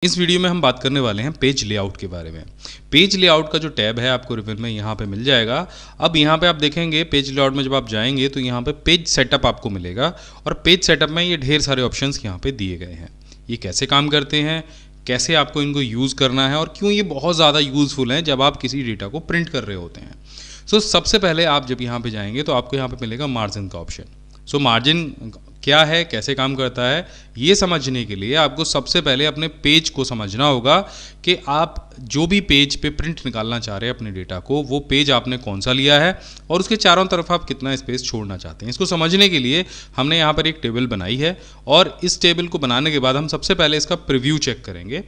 इस वीडियो में हम बात करने वाले हैं पेज लेआउट के बारे में। पेज लेआउट का जो टैब है आपको रिबन में यहाँ पे मिल जाएगा। अब यहाँ पे आप देखेंगे पेज लेआउट में जब आप जाएंगे तो यहाँ पे पेज सेटअप आपको मिलेगा और पेज सेटअप में ये ढेर सारे ऑप्शंस यहाँ पे दिए गए हैं। ये कैसे काम करते हैं, कैसे आपको इनको यूज़ करना है और क्यों ये बहुत ज़्यादा यूज़फुल हैं जब आप किसी डेटा को प्रिंट कर रहे होते हैं। सबसे पहले आप जब यहाँ पे जाएंगे तो आपको यहाँ पे मिलेगा मार्जिन का ऑप्शन। मार्जिन क्या है, कैसे काम करता है, ये समझने के लिए आपको सबसे पहले अपने पेज को समझना होगा कि आप जो भी पेज पे प्रिंट निकालना चाह रहे हैं अपने डेटा को, वो पेज आपने कौन सा लिया है और उसके चारों तरफ आप कितना स्पेस छोड़ना चाहते हैं। इसको समझने के लिए हमने यहाँ पर एक टेबल बनाई है और इस टेबल को बनाने के बाद हम सबसे पहले इसका प्रीव्यू चेक करेंगे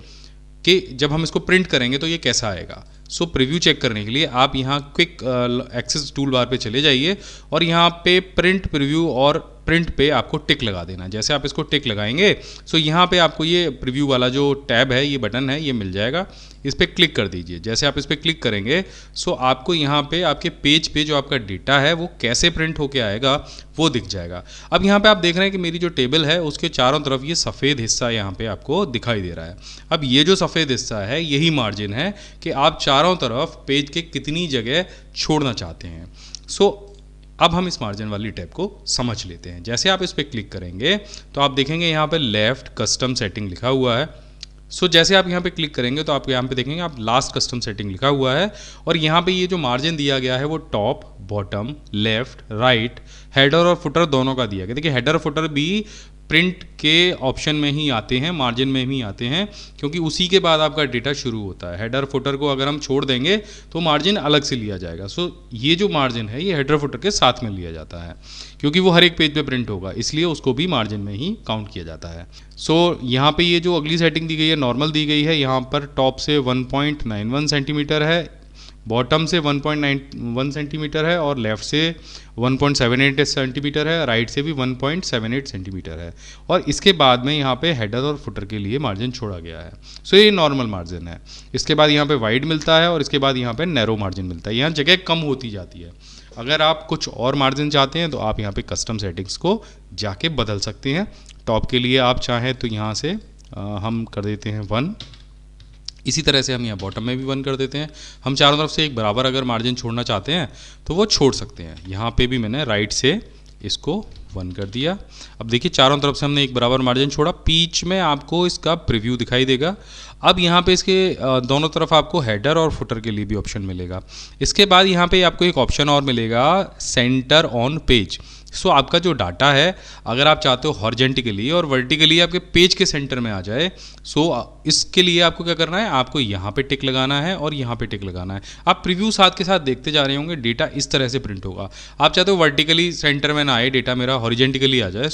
कि जब हम इसको प्रिंट करेंगे तो ये कैसा आएगा। प्रीव्यू चेक करने के लिए आप यहाँ क्विक एक्सेस टूल बार पे चले जाइए और यहाँ पे प्रिंट प्रीव्यू और प्रिंट पे आपको टिक लगा देना। जैसे आप इसको टिक लगाएंगे यहाँ पे आपको ये प्रीव्यू वाला जो टैब है, ये बटन है, ये मिल जाएगा। इस पर क्लिक कर दीजिए। जैसे आप इस पर क्लिक करेंगे आपको यहाँ पे आपके पेज पे जो आपका डेटा है वो कैसे प्रिंट होके आएगा वो दिख जाएगा। अब यहाँ पे आप देख रहे हैं कि मेरी जो टेबल है उसके चारों तरफ ये सफ़ेद हिस्सा यहाँ पे आपको दिखाई दे रहा है। अब ये जो सफ़ेद हिस्सा है यही मार्जिन है कि आप चारों तरफ पेज के कितनी जगह छोड़ना चाहते हैं। अब हम इस मार्जिन वाली टैब को समझ लेते हैं। जैसे आप इस पर क्लिक करेंगे तो आप देखेंगे यहाँ पे लेफ्ट कस्टम सेटिंग लिखा हुआ है। जैसे आप यहाँ पे क्लिक करेंगे तो आप यहाँ पे देखेंगे आप लास्ट कस्टम सेटिंग लिखा हुआ है और यहाँ पे ये जो मार्जिन दिया गया है वो top, bottom, left, right, header और फुटर दोनों का दिया गया। देखिए हेडर और फुटर भी प्रिंट के ऑप्शन में ही आते हैं, मार्जिन में ही आते हैं, क्योंकि उसी के बाद आपका डेटा शुरू होता है। हेडर फुटर को अगर हम छोड़ देंगे तो मार्जिन अलग से लिया जाएगा। ये जो मार्जिन है ये हेडर फुटर के साथ में लिया जाता है, क्योंकि वो हर एक पेज पे प्रिंट होगा, इसलिए उसको भी मार्जिन में ही काउंट किया जाता है। यहाँ पे ये जो अगली सेटिंग दी गई है नॉर्मल दी गई है। यहाँ पर टॉप से 1.91 सेंटीमीटर है, बॉटम से 1.91 सेंटीमीटर है और लेफ़्ट से 1.78 सेंटीमीटर है, राइट से भी 1.78 सेंटीमीटर है और इसके बाद में यहाँ पे हेडर और फुटर के लिए मार्जिन छोड़ा गया है। ये नॉर्मल मार्जिन है। इसके बाद यहाँ पे वाइड मिलता है और इसके बाद यहाँ पे नैरो मार्जिन मिलता है। यहाँ जगह कम होती जाती है। अगर आप कुछ और मार्जिन चाहते हैं तो आप यहाँ पे कस्टम सेटिंग्स को जाके बदल सकते हैं। टॉप के लिए आप चाहें तो यहाँ से हम कर देते हैं 1। इसी तरह से हम यहाँ बॉटम में भी 1 कर देते हैं। हम चारों तरफ से एक बराबर अगर मार्जिन छोड़ना चाहते हैं तो वो छोड़ सकते हैं। यहाँ पे भी मैंने राइट से इसको 1 कर दिया। अब देखिए चारों तरफ से हमने एक बराबर मार्जिन छोड़ा। बीच में आपको इसका प्रीव्यू दिखाई देगा। अब यहाँ पे इसके दोनों तरफ आपको हेडर और फुटर के लिए भी ऑप्शन मिलेगा। इसके बाद यहाँ पे आपको एक ऑप्शन और मिलेगा, सेंटर ऑन पेज। आपका जो डाटा है अगर आप चाहते हो हॉरिजॉन्टली और वर्टिकली आपके पेज के सेंटर में आ जाए, इसके लिए आपको क्या करना है, आपको यहाँ पे टिक लगाना है और यहाँ पे टिक लगाना है। आप प्रीव्यू साथ के साथ देखते जा रहे होंगे, डेटा इस तरह से प्रिंट होगा। आप चाहते हो वर्टिकली सेंटर में ना आए, डेटा मेरा हॉरिजॉन्टली आ जाए,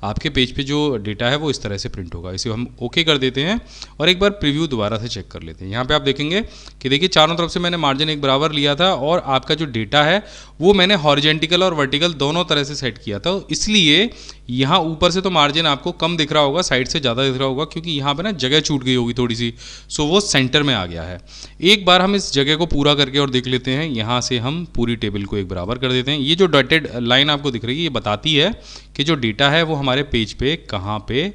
आपके पेज पे जो डेटा है वो इस तरह से प्रिंट होगा। इसे हम ओके कर देते हैं और एक बार प्रीव्यू दोबारा से चेक कर लेते हैं। यहाँ पे आप देखेंगे कि देखिए चारों तरफ से मैंने मार्जिन एक बराबर लिया था और आपका जो डेटा है वो मैंने हॉरिजॉन्टल और वर्टिकल दोनों तरह से सेट किया था, इसलिए यहाँ ऊपर से तो मार्जिन आपको कम दिख रहा होगा, साइड से ज़्यादा दिख रहा होगा, क्योंकि यहाँ पे ना जगह छूट गई होगी थोड़ी सी। वो सेंटर में आ गया है। एक बार हम इस जगह को पूरा करके और देख लेते हैं। यहाँ से हम पूरी टेबल को एक बराबर कर देते हैं। ये जो डॉटेड लाइन आपको दिख रही है ये बताती है कि जो डेटा है वो हमारे पेज पे कहाँ पे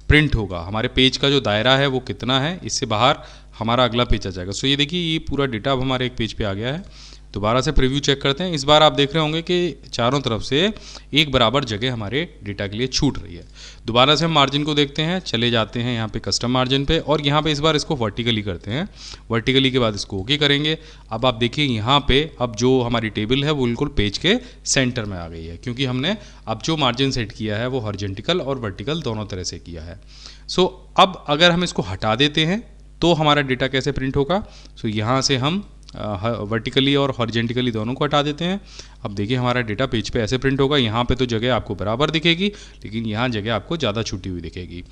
प्रिंट होगा, हमारे पेज का जो दायरा है वो कितना है, इससे बाहर हमारा अगला पेज आ जाएगा। ये देखिए ये पूरा डेटा अब हमारे एक पेज पे आ गया है। दोबारा से प्रीव्यू चेक करते हैं। इस बार आप देख रहे होंगे कि चारों तरफ से एक बराबर जगह हमारे डेटा के लिए छूट रही है। दोबारा से हम मार्जिन को देखते हैं, चले जाते हैं यहाँ पे कस्टम मार्जिन पे और यहाँ पे इस बार इसको वर्टिकली करते हैं। वर्टिकली के बाद इसको ओके करेंगे। अब आप देखिए यहाँ पे अब जो हमारी टेबल है वो बिल्कुल पेज के सेंटर में आ गई है, क्योंकि हमने अब जो मार्जिन सेट किया है वो हॉरिजॉन्टल और वर्टिकल दोनों तरह से किया है। अब अगर हम इसको हटा देते हैं तो हमारा डेटा कैसे प्रिंट होगा। यहाँ से हम वर्टिकली और हॉरिजॉन्टली दोनों को हटा देते हैं। अब देखिए हमारा डेटा पेज पे ऐसे प्रिंट होगा। यहाँ पे तो जगह आपको बराबर दिखेगी, लेकिन यहाँ जगह आपको ज़्यादा छूटी हुई दिखेगी।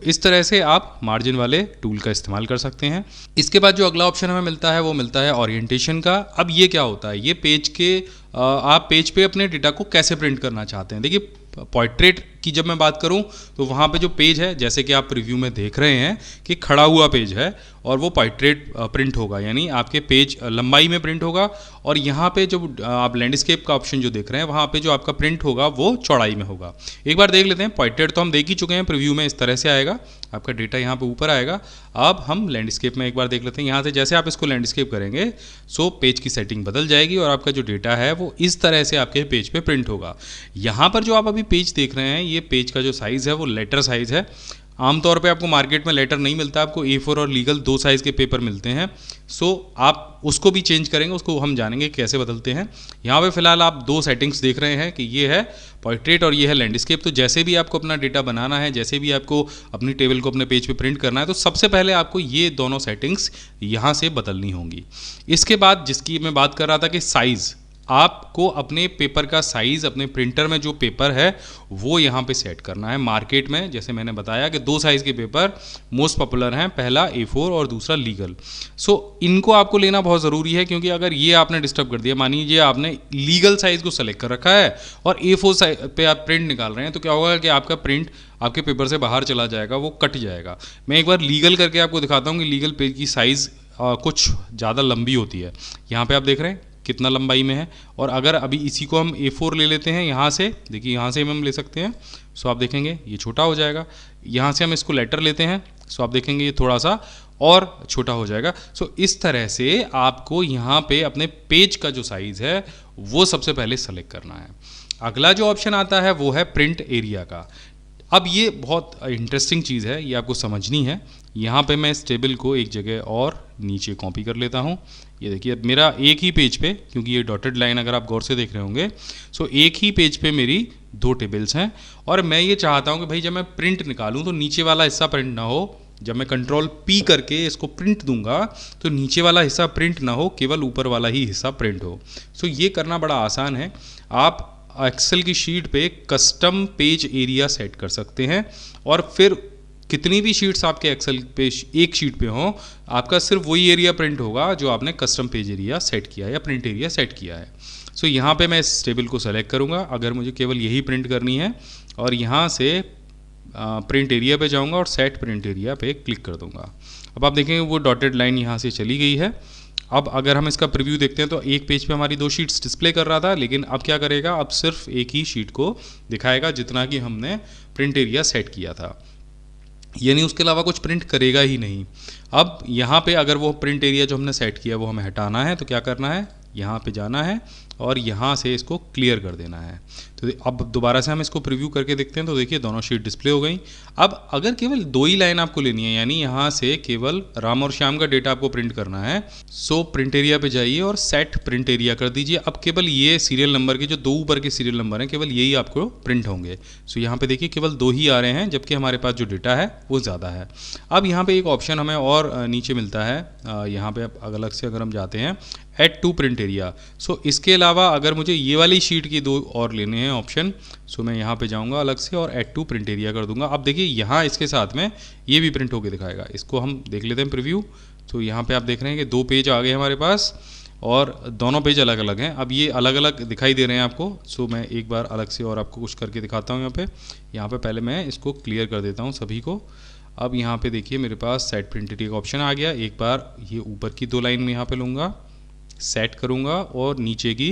इस तरह से आप मार्जिन वाले टूल का इस्तेमाल कर सकते हैं। इसके बाद जो अगला ऑप्शन हमें मिलता है वो मिलता है ओरिएंटेशन का। अब ये क्या होता है, ये पेज के आप पेज पे अपने डेटा को कैसे प्रिंट करना चाहते हैं। देखिए पोर्ट्रेट की जब मैं बात करूं तो वहाँ पे जो पेज है, जैसे कि आप प्रीव्यू में देख रहे हैं कि खड़ा हुआ पेज है और वो पोर्ट्रेट प्रिंट होगा, यानी आपके पेज लंबाई में प्रिंट होगा। और यहाँ पे जो आप लैंडस्केप का ऑप्शन जो देख रहे हैं, वहाँ पे जो आपका प्रिंट होगा वो चौड़ाई में होगा। एक बार देख लेते हैं। पोर्ट्रेट तो हम देख ही चुके हैं, प्रीव्यू में इस तरह से आएगा, आपका डेटा यहाँ पे ऊपर आएगा। अब हम लैंडस्केप में एक बार देख लेते हैं। यहाँ से जैसे आप इसको लैंडस्केप करेंगे सो पेज की सेटिंग बदल जाएगी और आपका जो डेटा है वो इस तरह से आपके पेज पे प्रिंट होगा। यहाँ पर जो आप अभी पेज देख रहे हैं, ये पेज का जो साइज़ है वो लेटर साइज़ है। आमतौर पे आपको मार्केट में लेटर नहीं मिलता, आपको A4 और लीगल 2 साइज़ के पेपर मिलते हैं। सो आप उसको भी चेंज करेंगे, उसको हम जानेंगे कैसे बदलते हैं। यहाँ पे फिलहाल आप 2 सेटिंग्स देख रहे हैं कि ये है पोर्ट्रेट और ये है लैंडस्केप। तो जैसे भी आपको अपना डेटा बनाना है, जैसे भी आपको अपनी टेबल को अपने पेज पे प्रिंट करना है, तो सबसे पहले आपको ये दोनों सेटिंग्स यहाँ से बदलनी होंगी। इसके बाद जिसकी मैं बात कर रहा था कि साइज़, आपको अपने पेपर का साइज़, अपने प्रिंटर में जो पेपर है वो यहाँ पे सेट करना है। मार्केट में जैसे मैंने बताया कि 2 साइज़ के पेपर मोस्ट पॉपुलर हैं, पहला A4 और दूसरा लीगल। सो इनको आपको लेना बहुत ज़रूरी है, क्योंकि अगर ये आपने डिस्टर्ब कर दिया, मान लीजिए आपने लीगल साइज़ को सेलेक्ट कर रखा है और A4 साइज पे आप प्रिंट निकाल रहे हैं, तो क्या होगा कि आपका प्रिंट आपके पेपर से बाहर चला जाएगा, वो कट जाएगा। मैं एक बार लीगल करके आपको दिखाता हूँ कि लीगल पेज की साइज़ कुछ ज़्यादा लंबी होती है। यहाँ पर आप देख रहे हैं कितना लंबाई में है। और अगर अभी इसी को हम A4 ले लेते हैं, यहाँ से देखिए, यहाँ से हम ले सकते हैं। सो आप देखेंगे ये छोटा हो जाएगा। यहाँ से हम इसको लेटर लेते हैं, सो आप देखेंगे ये थोड़ा सा और छोटा हो जाएगा। सो इस तरह से आपको यहाँ पे अपने पेज का जो साइज़ है वो सबसे पहले सेलेक्ट करना है। अगला जो ऑप्शन आता है वो है प्रिंट एरिया का। अब ये बहुत इंटरेस्टिंग चीज़ है, ये आपको समझनी है। यहाँ पे मैं इस टेबल को एक जगह और नीचे कॉपी कर लेता हूँ। ये देखिए मेरा एक ही पेज पे, क्योंकि ये डॉटेड लाइन अगर आप गौर से देख रहे होंगे, सो एक ही पेज पे मेरी 2 टेबल्स हैं। और मैं ये चाहता हूँ कि भाई जब मैं प्रिंट निकालूँ तो नीचे वाला हिस्सा प्रिंट ना हो। जब मैं कंट्रोल P करके इसको प्रिंट दूंगा तो नीचे वाला हिस्सा प्रिंट ना हो, केवल ऊपर वाला ही हिस्सा प्रिंट हो। सो ये करना बड़ा आसान है। आप एक्सेल की शीट पे कस्टम पेज एरिया सेट कर सकते हैं और फिर कितनी भी शीट्स आपके एक्सेल पे एक शीट पे हो, आपका सिर्फ वही एरिया प्रिंट होगा जो आपने कस्टम पेज एरिया सेट किया है या प्रिंट एरिया सेट किया है। सो यहाँ पे मैं इस टेबल को सेलेक्ट करूँगा अगर मुझे केवल यही प्रिंट करनी है, और यहाँ से प्रिंट एरिया पे जाऊँगा और सेट प्रिंट एरिया पे क्लिक कर दूँगा। अब आप देखेंगे वो डॉटेड लाइन यहाँ से चली गई है। अब अगर हम इसका प्रीव्यू देखते हैं तो एक पेज पे हमारी 2 शीट्स डिस्प्ले कर रहा था, लेकिन अब क्या करेगा, अब सिर्फ एक ही शीट को दिखाएगा जितना कि हमने प्रिंट एरिया सेट किया था, यानी उसके अलावा कुछ प्रिंट करेगा ही नहीं। अब यहाँ पे अगर वो प्रिंट एरिया जो हमने सेट किया वो हमें हटाना है, तो क्या करना है, यहाँ पे जाना है और यहाँ से इसको क्लियर कर देना है। तो अब दोबारा से हम इसको प्रीव्यू करके देखते हैं तो देखिए दोनों शीट डिस्प्ले हो गई। अब अगर केवल 2 ही लाइन आपको लेनी है, यानी यहाँ से केवल राम और श्याम का डेटा आपको प्रिंट करना है, सो प्रिंट एरिया पे जाइए और सेट प्रिंट एरिया कर दीजिए। अब केवल ये सीरियल नंबर के जो 2 ऊपर के सीरियल नंबर हैं, केवल यही आपको प्रिंट होंगे। सो यहाँ पे देखिए केवल 2 ही आ रहे हैं, जबकि हमारे पास जो डेटा है वो ज़्यादा है। अब यहाँ पे एक ऑप्शन हमें और नीचे मिलता है, यहाँ पे अलग से अगर हम जाते हैं ऐड टू प्रिंट एरिया। सो इसके अलावा अगर मुझे ये वाली शीट की 2 और लेने हैं ऑप्शन, सो मैं यहाँ पे जाऊँगा अलग से और ऐड टू प्रिंट एरिया कर दूंगा। अब देखिए यहाँ इसके साथ में ये भी प्रिंट होके दिखाएगा। इसको हम देख लेते हैं प्रीव्यू। तो यहाँ पे आप देख रहे हैं कि 2 पेज आ गए हमारे पास और दोनों पेज अलग अलग हैं। अब ये अलग अलग दिखाई दे रहे हैं आपको। सो मैं एक बार अलग से और आपको कुछ करके दिखाता हूँ। यहाँ पे पहले मैं इसको क्लियर कर देता हूँ सभी को। अब यहाँ पे देखिए मेरे पास सेट प्रिंट एरिया का ऑप्शन आ गया। एक बार ये ऊपर की 2 लाइन में यहाँ पे लूँगा, सेट करूँगा और नीचे की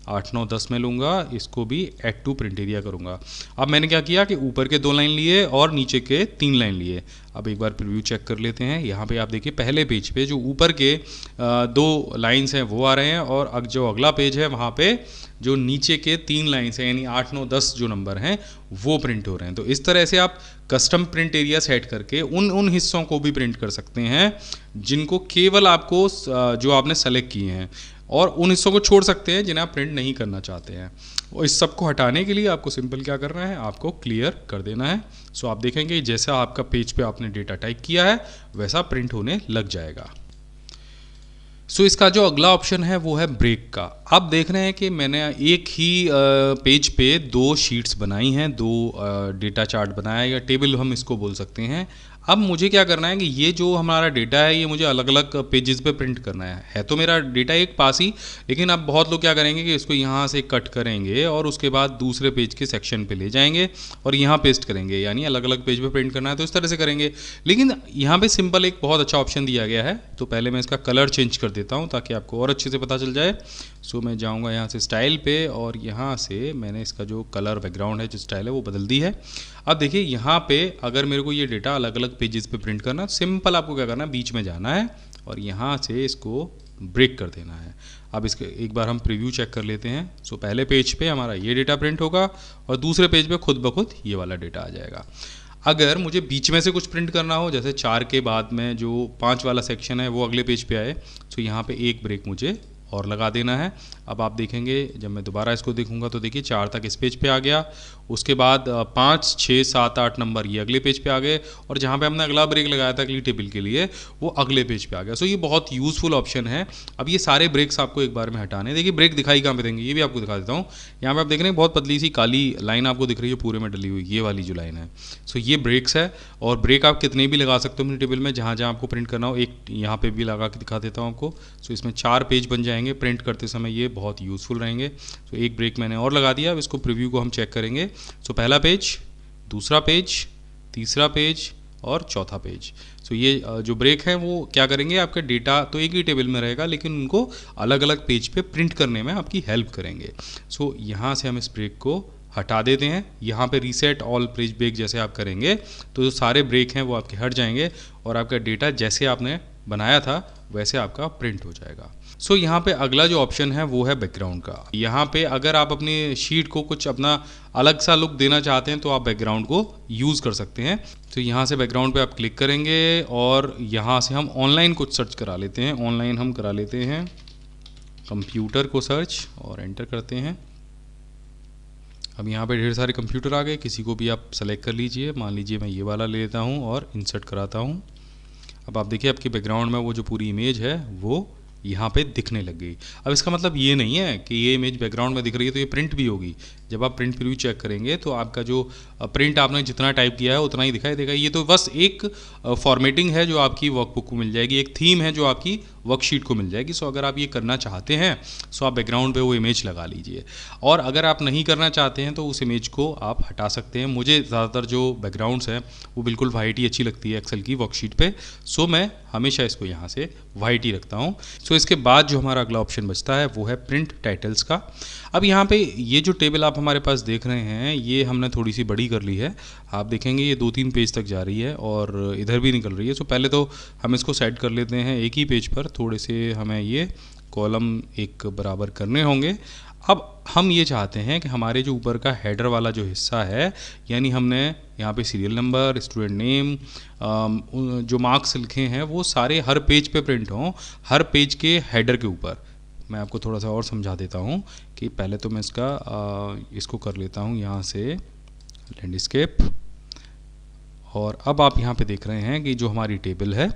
8, 9, 10 में लूँगा, इसको भी ऐड टू प्रिंट एरिया करूँगा। अब मैंने क्या किया कि ऊपर के 2 लाइन लिए और नीचे के 3 लाइन लिए। अब एक बार प्रीव्यू चेक कर लेते हैं। यहाँ पे आप देखिए पहले पेज पे जो ऊपर के 2 लाइन्स हैं वो आ रहे हैं और जो अगला पेज है वहाँ पे जो नीचे के 3 लाइन्स हैं यानी 8, 9, 10 जो नंबर हैं वो प्रिंट हो रहे हैं। तो इस तरह से आप कस्टम प्रिंट एरिया सेट करके उन हिस्सों को भी प्रिंट कर सकते हैं जिनको केवल आपको जो आपने सेलेक्ट किए हैं, और उन हिस्सों को छोड़ सकते हैं जिन्हें आप प्रिंट नहीं करना चाहते हैं। और इस सब को हटाने के लिए आपको सिंपल क्या करना है, आपको क्लियर कर देना है। सो आप देखेंगे जैसा आपका पेज पे आपने डेटा टाइप किया है वैसा प्रिंट होने लग जाएगा। सो इसका जो अगला ऑप्शन है वो है ब्रेक का। आप देख रहे हैं कि मैंने एक ही पेज पे 2 शीट्स बनाई हैं, 2 डेटा चार्ट बनाया या टेबल हम इसको बोल सकते हैं। अब मुझे क्या करना है कि ये जो हमारा डेटा है ये मुझे अलग अलग पेजेस पे प्रिंट करना है तो मेरा डेटा एक पास ही, लेकिन अब बहुत लोग क्या करेंगे कि इसको यहाँ से कट करेंगे और उसके बाद दूसरे पेज के सेक्शन पे ले जाएंगे और यहाँ पेस्ट करेंगे, यानी अलग अलग पेज पे प्रिंट करना है तो इस तरह से करेंगे। लेकिन यहाँ पे सिंपल एक बहुत अच्छा ऑप्शन दिया गया है, तो पहले मैं इसका कलर चेंज कर देता हूँ ताकि आपको और अच्छे से पता चल जाए। सो मैं जाऊँगा यहाँ से स्टाइल पे और यहाँ से मैंने इसका जो कलर बैकग्राउंड है, जो स्टाइल है वो बदल दी है। अब देखिए यहाँ पे अगर मेरे को ये डेटा अलग अलग पेजेस पे प्रिंट करना, सिंपल आपको क्या करना है, बीच में जाना है और यहाँ से इसको ब्रेक कर देना है। अब इसके एक बार हम प्रीव्यू चेक कर लेते हैं। सो पहले पेज पे हमारा ये डेटा प्रिंट होगा और दूसरे पेज पे खुद ब खुद ये वाला डेटा आ जाएगा। अगर मुझे बीच में से कुछ प्रिंट करना हो, जैसे 4 के बाद में जो 5 वाला सेक्शन है वो अगले पेज पे आए, तो यहाँ पे एक ब्रेक मुझे और लगा देना है। अब आप देखेंगे जब मैं दोबारा इसको देखूंगा तो देखिए 4 तक इस पेज पे आ गया, उसके बाद 5, 6, 7, 8 नंबर ये अगले पेज पे आ गए और जहाँ पे हमने अगला ब्रेक लगाया था अगली टेबल के लिए वो अगले पेज पे आ गया। सो ये बहुत यूज़फुल ऑप्शन है। अब ये सारे ब्रेक्स आपको एक बार में हटाने, देखिए ब्रेक दिखाई कहाँ पे देंगे ये भी आपको दिखा देता हूँ। यहाँ पे आप देख रहे हैं बहुत पतली सी काली लाइन आपको दिख रही है पूरे में डली हुई, ये वाली जो लाइन है। सो ये ब्रेक्स है और ब्रेक आप कितने भी लगा सकते हो अपनी टेबल में, जहाँ जहाँ आपको प्रिंट करना हो। एक यहाँ पे भी लगा के दिखा देता हूँ आपको। सो इसमें 4 पेज बन जाएंगे प्रिंट करते समय, ये बहुत यूज़फुल रहेंगे। सो एक ब्रेक मैंने और लगा दिया। अब इसको प्रीव्यू को हम चेक करेंगे। सो पहला पेज, दूसरा पेज, तीसरा पेज और चौथा पेज। सो ये जो ब्रेक है वो क्या करेंगे, आपका डेटा तो एक ही टेबल में रहेगा लेकिन उनको अलग अलग पेज पे प्रिंट करने में आपकी हेल्प करेंगे। सो यहाँ से हम इस ब्रेक को हटा देते हैं। यहाँ पे रीसेट ऑल पेज ब्रेक जैसे आप करेंगे तो जो सारे ब्रेक हैं वो आपके हट जाएंगे और आपका डेटा जैसे आपने बनाया था वैसे आपका प्रिंट हो जाएगा। सो यहाँ पे अगला जो ऑप्शन है वो है बैकग्राउंड का। यहाँ पे अगर आप अपनी शीट को कुछ अपना अलग सा लुक देना चाहते हैं तो आप बैकग्राउंड को यूज़ कर सकते हैं। तो यहाँ से बैकग्राउंड पे आप क्लिक करेंगे और यहाँ से हम ऑनलाइन कुछ सर्च करा लेते हैं। ऑनलाइन हम करा लेते हैं कंप्यूटर को सर्च और एंटर करते हैं। अब यहाँ पे ढेर सारे कंप्यूटर आ गए, किसी को भी आप सेलेक्ट कर लीजिए। मान लीजिए मैं ये वाला ले लेता हूँ और इंसर्ट कराता हूँ। अब आप देखिए आपकी बैकग्राउंड में वो जो पूरी इमेज है वो यहाँ पे दिखने लग गई। अब इसका मतलब ये नहीं है कि ये इमेज बैकग्राउंड में दिख रही है तो ये प्रिंट भी होगी। जब आप प्रिंट प्रीव्यू चेक करेंगे तो आपका जो प्रिंट आपने जितना टाइप किया है उतना ही दिखाई देगा। ये तो बस एक फॉर्मेटिंग है जो आपकी वर्कबुक को मिल जाएगी, एक थीम है जो आपकी वर्कशीट को मिल जाएगी। सो अगर आप ये करना चाहते हैं सो आप बैकग्राउंड पे वो इमेज लगा लीजिए, और अगर आप नहीं करना चाहते हैं तो उस इमेज को आप हटा सकते हैं। मुझे ज़्यादातर जो बैकग्राउंड्स हैं वो बिल्कुल वाइट ही अच्छी लगती है एक्सेल की वर्कशीट पे, सो मैं हमेशा इसको यहाँ से वाइट ही रखता हूँ। सो इसके बाद जो हमारा अगला ऑप्शन बचता है वो है प्रिंट टाइटल्स का। अब यहाँ पे ये जो टेबल आप हमारे पास देख रहे हैं ये हमने थोड़ी सी बड़ी कर ली है। आप देखेंगे ये 2-3 पेज तक जा रही है और इधर भी निकल रही है। सो पहले तो हम इसको सेट कर लेते हैं एक ही पेज पर, थोड़े से हमें ये कॉलम एक बराबर करने होंगे। अब हम ये चाहते हैं कि हमारे जो ऊपर का हेडर वाला जो हिस्सा है, यानी हमने यहाँ पे सीरियल नंबर, स्टूडेंट नेम, जो मार्क्स लिखे हैं वो सारे हर पेज पे प्रिंट हों, हर पेज के हेडर के ऊपर। मैं आपको थोड़ा सा और समझा देता हूँ कि पहले तो मैं इसको कर लेता हूँ यहाँ से लैंडस्केप, और अब आप यहाँ पे देख रहे हैं कि जो हमारी टेबल है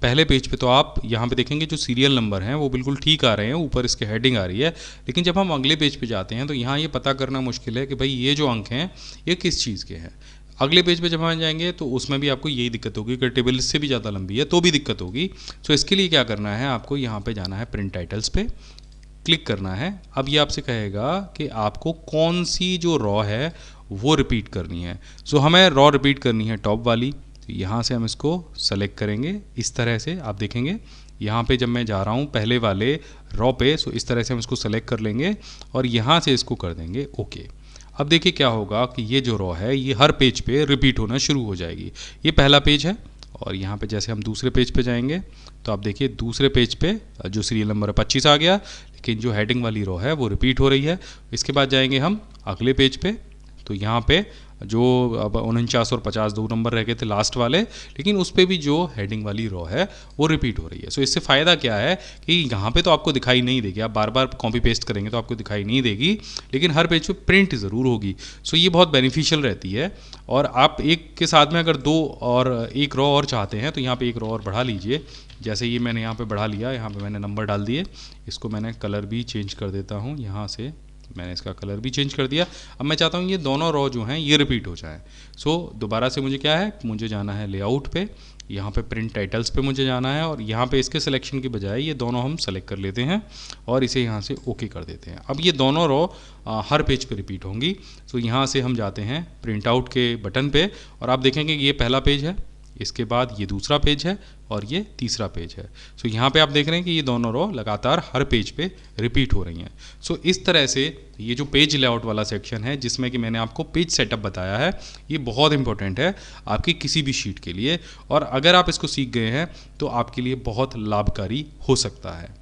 पहले पेज पे तो आप यहाँ पे देखेंगे जो सीरियल नंबर हैं वो बिल्कुल ठीक आ रहे हैं, ऊपर इसके हेडिंग आ रही है। लेकिन जब हम अगले पेज पे जाते हैं तो यहाँ ये पता करना मुश्किल है कि भाई ये जो अंक हैं ये किस चीज़ के हैं। अगले पेज पे जब हम जाएंगे तो उसमें भी आपको यही दिक्कत होगी कि टेबल इससे भी ज़्यादा लंबी है तो भी दिक्कत होगी। तो इसके लिए क्या करना है, आपको यहाँ पर जाना है प्रिंट टाइटल्स पे क्लिक करना है। अब ये आपसे कहेगा कि आपको कौन सी जो रॉ है वो रिपीट करनी है। सो हमें रॉ रिपीट करनी है टॉप वाली, तो यहाँ से हम इसको सेलेक्ट करेंगे। इस तरह से आप देखेंगे यहाँ पे जब मैं जा रहा हूँ पहले वाले रॉ पे, सो इस तरह से हम इसको सेलेक्ट कर लेंगे और यहाँ से इसको कर देंगे ओके। अब देखिए क्या होगा कि ये जो रॉ है ये हर पेज पे रिपीट होना शुरू हो जाएगी। ये पहला पेज है और यहाँ पे जैसे हम दूसरे पेज पे जाएंगे तो आप देखिए दूसरे पेज पे जो सीरियल नंबर है 25 आ गया, लेकिन जो हेडिंग वाली रो है वो रिपीट हो रही है। इसके बाद जाएंगे हम अगले पेज पे, तो यहाँ पे जो अब 49 और 50 2 नंबर रह गए थे लास्ट वाले, लेकिन उस पर भी जो हेडिंग वाली रो है वो रिपीट हो रही है। सो इससे फ़ायदा क्या है कि यहाँ पे तो आपको दिखाई नहीं देगी, आप बार बार कॉपी पेस्ट करेंगे तो आपको दिखाई नहीं देगी, लेकिन हर पेज पे प्रिंट ज़रूर होगी। सो ये बहुत बेनिफिशियल रहती है। और आप एक के साथ में अगर 2 और 1 रो और चाहते हैं तो यहाँ पर 1 रो और बढ़ा लीजिए। जैसे ये मैंने यहाँ पर बढ़ा लिया, यहाँ पर मैंने नंबर डाल दिए। इसको मैंने कलर भी चेंज कर देता हूँ यहाँ से मैंने इसका कलर भी चेंज कर दिया। अब मैं चाहता हूँ ये दोनों रो जो हैं ये रिपीट हो जाएं। सो दोबारा से मुझे क्या है, मुझे जाना है लेआउट पे, यहाँ पे प्रिंट टाइटल्स पे मुझे जाना है और यहाँ पे इसके सिलेक्शन की बजाय ये दोनों हम सेलेक्ट कर लेते हैं और इसे यहाँ से ओके कर देते हैं। अब ये दोनों रो हर पेज पे रिपीट होंगी। सो यहाँ से हम जाते हैं प्रिंट आउट के बटन पे और आप देखेंगे कि ये पहला पेज है, इसके बाद ये दूसरा पेज है और ये तीसरा पेज है। सो यहाँ पे आप देख रहे हैं कि ये दोनों रो लगातार हर पेज पे रिपीट हो रही हैं। सो इस तरह से ये जो पेज लेआउट वाला सेक्शन है जिसमें कि मैंने आपको पेज सेटअप बताया है, ये बहुत इंपॉर्टेंट है आपकी किसी भी शीट के लिए, और अगर आप इसको सीख गए हैं तो आपके लिए बहुत लाभकारी हो सकता है।